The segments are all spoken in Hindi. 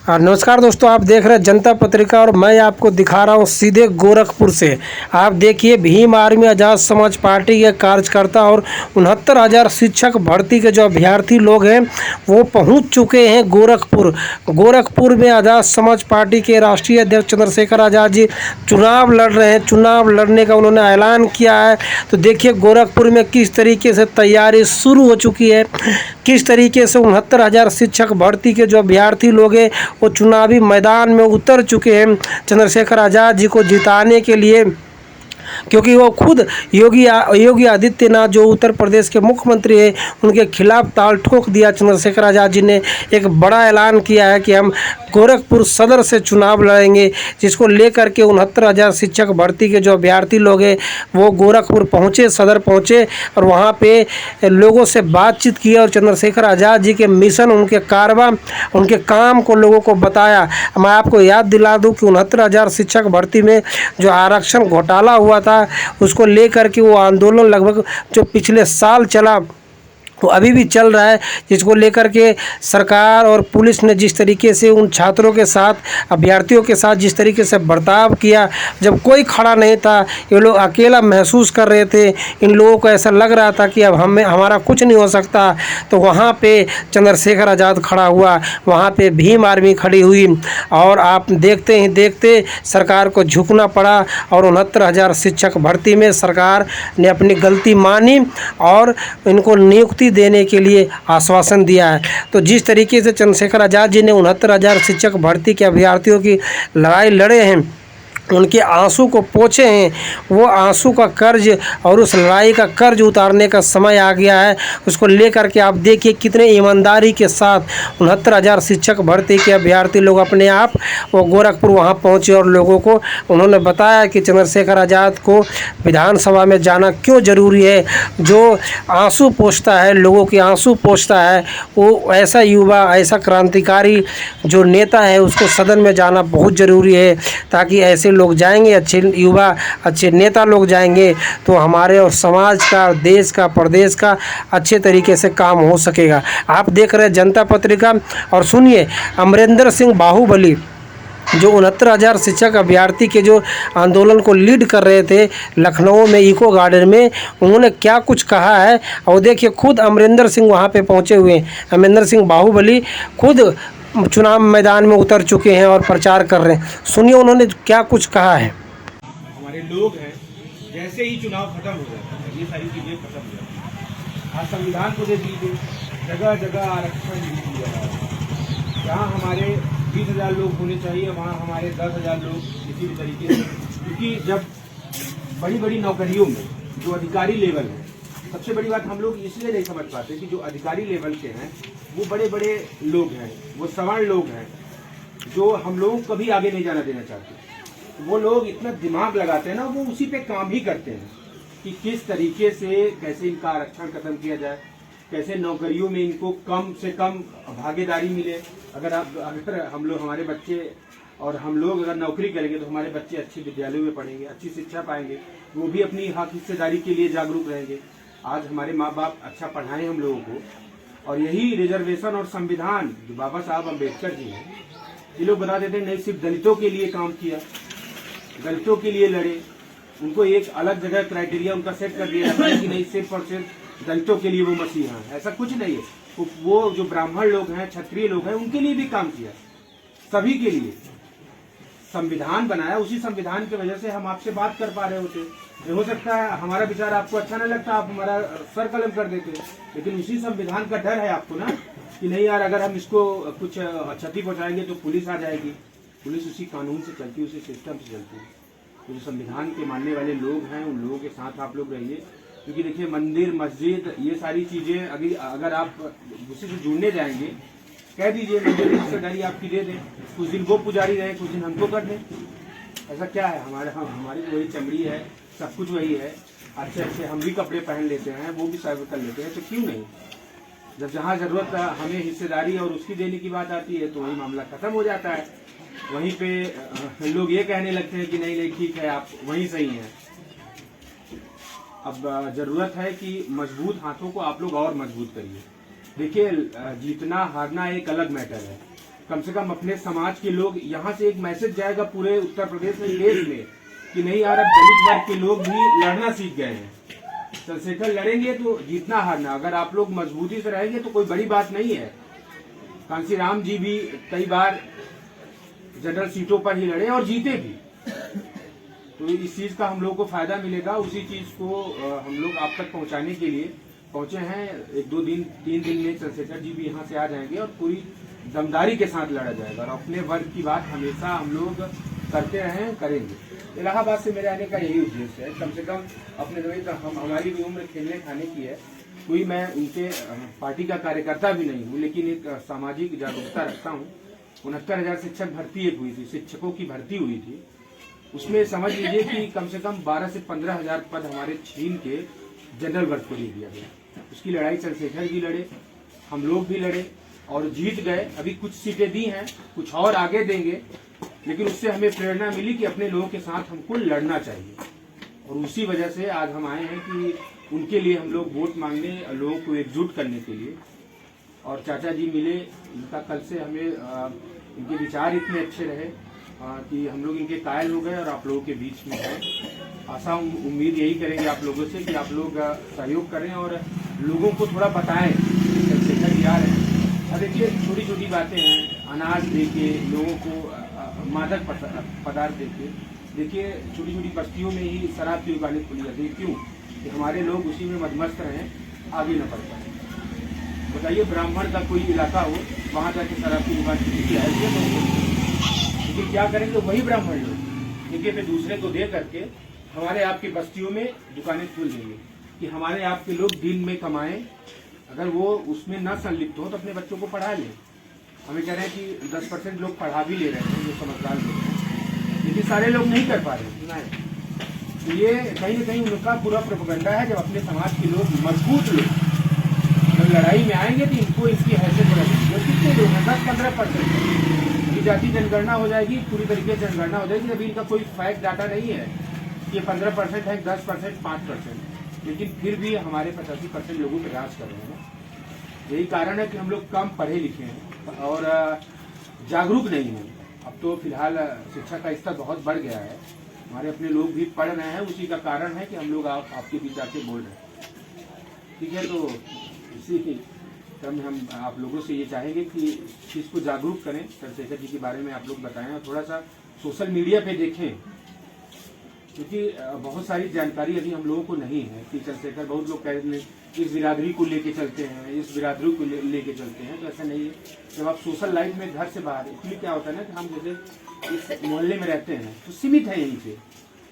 नमस्कार दोस्तों, आप देख रहे हैं जनता पत्रिका और मैं आपको दिखा रहा हूं सीधे गोरखपुर से। आप देखिए, भीम आर्मी आज़ाद समाज पार्टी के कार्यकर्ता और 69,000 शिक्षक भर्ती के जो अभ्यर्थी लोग हैं वो पहुंच चुके हैं गोरखपुर। गोरखपुर में आज़ाद समाज पार्टी के राष्ट्रीय अध्यक्ष चंद्रशेखर आज़ाद जी चुनाव लड़ रहे हैं। चुनाव लड़ने का उन्होंने ऐलान किया है। तो देखिए गोरखपुर में किस तरीके से तैयारी शुरू हो चुकी है, किस तरीके से 69,000 शिक्षक भर्ती के जो अभ्यर्थी लोग हैं वो चुनावी मैदान में उतर चुके हैं चंद्रशेखर आज़ाद जी को जिताने के लिए, क्योंकि वो खुद योगी आदित्यनाथ जो उत्तर प्रदेश के मुख्यमंत्री हैं उनके खिलाफ ताल ठोक दिया। चंद्रशेखर आज़ाद जी ने एक बड़ा ऐलान किया है कि हम गोरखपुर सदर से चुनाव लड़ेंगे, जिसको लेकर के 69,000 शिक्षक भर्ती के जो अभ्यर्थी लोग हैं वो गोरखपुर पहुँचे, सदर पहुँचे और वहाँ पे लोगों से बातचीत की और चंद्रशेखर आज़ाद जी के मिशन, उनके कारवा, उनके काम को लोगों को बताया। मैं आपको याद दिला दूँ कि 69,000 शिक्षक भर्ती में जो आरक्षण घोटाला हुआ था उसको लेकर के वो आंदोलन लगभग जो पिछले साल चला वो अभी भी चल रहा है, जिसको लेकर के सरकार और पुलिस ने जिस तरीके से उन छात्रों के साथ, अभ्यर्थियों के साथ जिस तरीके से बर्ताव किया, जब कोई खड़ा नहीं था, ये लोग अकेला महसूस कर रहे थे, इन लोगों को ऐसा लग रहा था कि अब हमारा कुछ नहीं हो सकता। तो वहाँ पे चंद्रशेखर आज़ाद खड़ा हुआ, वहाँ पे भीम आर्मी खड़ी हुई और आप देखते ही देखते सरकार को झुकना पड़ा और 69,000 शिक्षक भर्ती में सरकार ने अपनी गलती मानी और इनको नियुक्ति देने के लिए आश्वासन दिया है। तो जिस तरीके से चंद्रशेखर आज़ाद जी ने 69,000 शिक्षक भर्ती के अभ्यर्थियों की लड़ाई लड़े हैं, उनके आंसू को पोंछे हैं, वो आंसू का कर्ज और उस लड़ाई का कर्ज उतारने का समय आ गया है। उसको लेकर के आप देखिए कितने ईमानदारी के साथ 69,000 शिक्षक भर्ती के अभ्यर्थी लोग अपने आप वो गोरखपुर वहाँ पहुँचे और लोगों को उन्होंने बताया कि चंद्रशेखर आज़ाद को विधानसभा में जाना क्यों ज़रूरी है। जो आंसू पोंछता है, लोगों के आंसू पोंछता है, वो ऐसा युवा, ऐसा क्रांतिकारी जो नेता है उसको सदन में जाना बहुत ज़रूरी है, ताकि ऐसे लोग जाएंगे, अच्छे युवा, अच्छे नेता लोग जाएंगे तो हमारे और समाज का, देश का, प्रदेश का अच्छे तरीके से काम हो सकेगा। आप देख रहे हैं जनता पत्रिका और सुनिए, अमरिंदर सिंह बाहुबली जो 69,000 शिक्षक अभ्यर्थी के जो आंदोलन को लीड कर रहे थे लखनऊ में इको गार्डन में, उन्होंने क्या कुछ कहा है और देखिए खुद अमरिंदर सिंह वहाँ पे पहुँचे हुए हैं। अमरिंदर सिंह बाहुबली खुद चुनाव मैदान में उतर चुके हैं और प्रचार कर रहे हैं। सुनिए उन्होंने क्या कुछ कहा है। हमारे लोग हैं, जैसे ही चुनाव खत्म हो जाता है ये सारी चीज़ें खत्म हो जाती हैं। आज संविधान को दे दीजिए, जगह जगह आरक्षण दे दिया। जहाँ हमारे 20,000 लोग होने चाहिए वहाँ हमारे 10,000 लोग किसी भी तरीके से, क्योंकि जब बड़ी बड़ी नौकरियों में जो अधिकारी लेवल है, सबसे बड़ी बात हम लोग इसलिए नहीं समझ पाते कि जो अधिकारी लेवल के हैं वो बड़े बड़े लोग हैं, वो सवर्ण लोग हैं जो हम लोग कभी आगे नहीं जाना देना चाहते। वो लोग इतना दिमाग लगाते हैं ना, वो उसी पे काम ही करते हैं कि किस तरीके से कैसे इनका आरक्षण खत्म किया जाए, कैसे नौकरियों में इनको कम से कम भागीदारी मिले। अगर हम लोग, हमारे बच्चे और हम लोग अगर नौकरी करेंगे तो हमारे बच्चे अच्छे विद्यालयों में पढ़ेंगे, अच्छी शिक्षा पाएंगे, वो भी अपनी हक हिस्सेदारी के लिए जागरूक रहेंगे। आज हमारे माँ बाप अच्छा पढ़ाएं हम लोगों को, और यही रिजर्वेशन और संविधान जो बाबा साहब अम्बेडकर जी हैं, ये लोग बता देते हैं नहीं सिर्फ दलितों के लिए काम किया, दलितों के लिए लड़े, उनको एक अलग जगह क्राइटेरिया उनका सेट कर दिया कि नहीं सिर्फ और सिर्फ दलितों के लिए वो मसीहा है, ऐसा कुछ नहीं है। वो जो ब्राह्मण लोग हैं, क्षत्रिय लोग हैं, उनके लिए भी काम किया, सभी के लिए संविधान बनाया। उसी संविधान की वजह से हम आपसे बात कर पा रहे होते। हो सकता है हमारा विचार आपको अच्छा न लगता, आप हमारा सर कलम कर देते, लेकिन उसी संविधान का डर है आपको ना कि नहीं यार अगर हम इसको कुछ क्षति पहुंचाएंगे तो पुलिस आ जाएगी। पुलिस उसी कानून से चलती है, उसी सिस्टम से चलती है। तो जो संविधान के मानने वाले लोग हैं उन लोगों के साथ आप लोग रहिए, क्योंकि देखिए मंदिर, मस्जिद, ये सारी चीजें अगर आप उसी से जुड़ने जाएंगे, कह दीजिए मंदिर की हिस्सेदारी आपकी दे दें, कुछ दिन वो पुजारी रहे, कुछ दिन हमको कर दें। ऐसा क्या है, हमारी तो वही चमड़ी है, सब कुछ वही है, अच्छे अच्छे हम भी कपड़े पहन लेते हैं, वो भी सर्व कर लेते हैं, तो क्यों नहीं। जब जहाँ जरूरत हमें हिस्सेदारी और उसकी देने की बात आती है तो वही मामला खत्म हो जाता है। वहीं पे लोग ये कहने लगते हैं कि नहीं नहीं ठीक है, आप वहीं सही हैं। अब जरूरत है कि मजबूत हाथों को आप लोग और मजबूत करिए। देखिए जीतना हारना एक अलग मैटर है, कम से कम अपने समाज के लोग, यहाँ से एक मैसेज जाएगा पूरे उत्तर प्रदेश में, देश में, कि नहीं यार अब दलित वर्ग के लोग भी लड़ना सीख गए हैं। चंद्रशेखर लड़ेंगे तो जीतना हारना, अगर आप लोग मजबूती से रहेंगे तो कोई बड़ी बात नहीं है। कांसीराम जी भी कई बार जनरल सीटों पर ही लड़े और जीते भी, तो इस चीज का हम लोग को फायदा मिलेगा। उसी चीज को हम लोग आप तक पहुंचाने के लिए पहुंचे हैं। 1-2 दिन 3 दिन में चंद्रशेखर जी भी यहाँ से आ जाएंगे और पूरी दमदारी के साथ लड़ा जाएगा। और अपने वर्ग की बात हमेशा हम लोग करते रहे, करेंगे। इलाहाबाद से मेरे आने का यही उद्देश्य है। कम से कम अपने हमारी भी उम्र खेलने खाने की है, कोई मैं उनके पार्टी का कार्यकर्ता भी नहीं हूँ, लेकिन एक सामाजिक जागरूकता रखता हूँ। 69,000 शिक्षक भर्ती एक हुई थी, शिक्षकों की भर्ती हुई थी, उसमें समझ लीजिए कि कम से कम 12 से 15,000 पद हमारे छीन के जनरल वर्ग को दे दिया गया। उसकी लड़ाई चंद्रशेखर जी लड़े, हम लोग भी लड़े और जीत गए। अभी कुछ सीटें दी हैं, कुछ और आगे देंगे, लेकिन उससे हमें प्रेरणा मिली कि अपने लोगों के साथ हमको लड़ना चाहिए। और उसी वजह से आज हम आए हैं कि उनके लिए हम लोग वोट मांगने, लोगों को एकजुट करने के लिए। और चाचा जी मिले, इनका कल से हमें इनके विचार इतने अच्छे रहे कि हम लोग इनके कायल हो गए और आप लोगों के बीच में हैं। आशा उम्मीद यही करेंगे आप लोगों से कि आप लोग सहयोग करें और लोगों को थोड़ा बताएं कि चंद्रशेखर जी आ रहे हैं। और देखिए छोटी छोटी बातें हैं, अनाज देके लोगों को मादक पदार्थ देके, देखिए छोटी छोटी बस्तियों में ही शराब की दुकानें खुली जाती है। क्यों? कि हमारे लोग उसी में मदमस्त रहें, आगे न बढ़ पाए। बताइए ब्राह्मण का कोई इलाका हो, वहाँ जाके शराब की दुकान की हैसियत हो, लेकिन क्या करेंगे वही ब्राह्मण लोग ठेके पे दूसरे को दे करके हमारे आपकी बस्तियों में दुकानें खोल देंगे कि हमारे आपके लोग दिन में कमाएं। अगर वो उसमें न संलिप्त हो तो अपने बच्चों को पढ़ा लें। हमें कह रहे हैं कि 10% लोग पढ़ा भी ले रहे हैं, जो समझदार लोग हैं, लेकिन सारे लोग नहीं कर पा रहे हैं। तो ये कहीं न कहीं उनका पूरा प्रोपेगेंडा है। जब अपने समाज के लोग, मजबूत लोग जब लड़ाई में आएंगे तो इनको इसकी हैसियत बढ़ेगी। कितने लोग हैं? 10-15%। जाति जनगणना हो जाएगी, पूरी तरीके से जनगणना हो जाएगी। अभी इनका कोई फैक्ट डाटा नहीं है कि 15% है, 10%, 5%, लेकिन फिर भी हमारे 85% लोगों पे राज कर रहे हैं। यही कारण है कि हम लोग कम पढ़े लिखे हैं और जागरूक नहीं हैं। अब तो फिलहाल शिक्षा का स्तर बहुत बढ़ गया है, हमारे अपने लोग भी पढ़ रहे हैं। उसी का कारण है कि हम लोग आपके बीच आके बोल रहे हैं। ठीक है, तो इसी क्रम में हम आप लोगों से ये चाहेंगे कि चीज़ को जागरूक करें, चंद्रशेखर जी के बारे में आप लोग बताएं और थोड़ा सा सोशल मीडिया पे देखें, क्योंकि बहुत सारी जानकारी अभी हम लोगों को नहीं है कि चंद्रशेखर, बहुत लोग कह रहे हैं इस बिरादरी को लेके चलते हैं, इस बिरादरी को लेके चलते हैं, तो ऐसा नहीं है। जब आप सोशल लाइफ में घर से बाहर, इसलिए क्या होता है ना कि हम जैसे इस मोहल्ले में रहते हैं तो सीमित है यहीं से।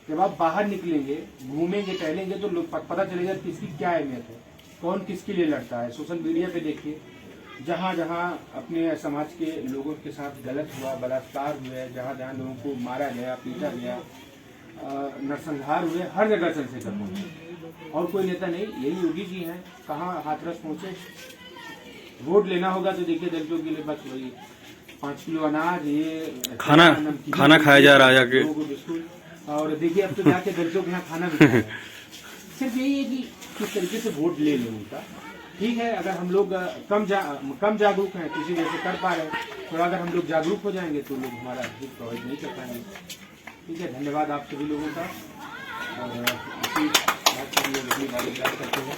जब आप बाहर निकलेंगे, घूमेंगे, टहलेंगे तो लोग पता चलेगा किसकी क्या अहमियत है, कौन किसके लिए लड़ता है। सोशल मीडिया पे देखिए, जहाँ जहाँ अपने समाज के लोगों के साथ गलत हुआ, बलात्कार हुए, जहाँ जहाँ लोगों को मारा गया, पीटा गया, नरसंहार हुए, हर जगह चंद्रशेखर पहुंचे और कोई नेता नहीं। यही योगी जी हैं, कहाँ हाथरस पहुंचे। वोट लेना होगा तो देखिए दलितों के लिए बस वही 5 किलो अनाज, ये खाना खाया जा रहा है जाके, बिस्कुट। और देखिए अब तो जाके दलितों के यहाँ खाना भी सिर्फ यही है कि किस तरीके से वोट ले लें उनका। ठीक है, अगर हम लोग कम जागरूक हैं किसी वजह से कर पा रहे हैं, थोड़ा अगर हम लोग जागरूक हो जाएंगे तो लोग हमारा हित प्रोवाइड नहीं कर पाएंगे। ठीक है, धन्यवाद आप सभी लोगों का। और इसी बात पर हम लोग अपनी बात करते हैं।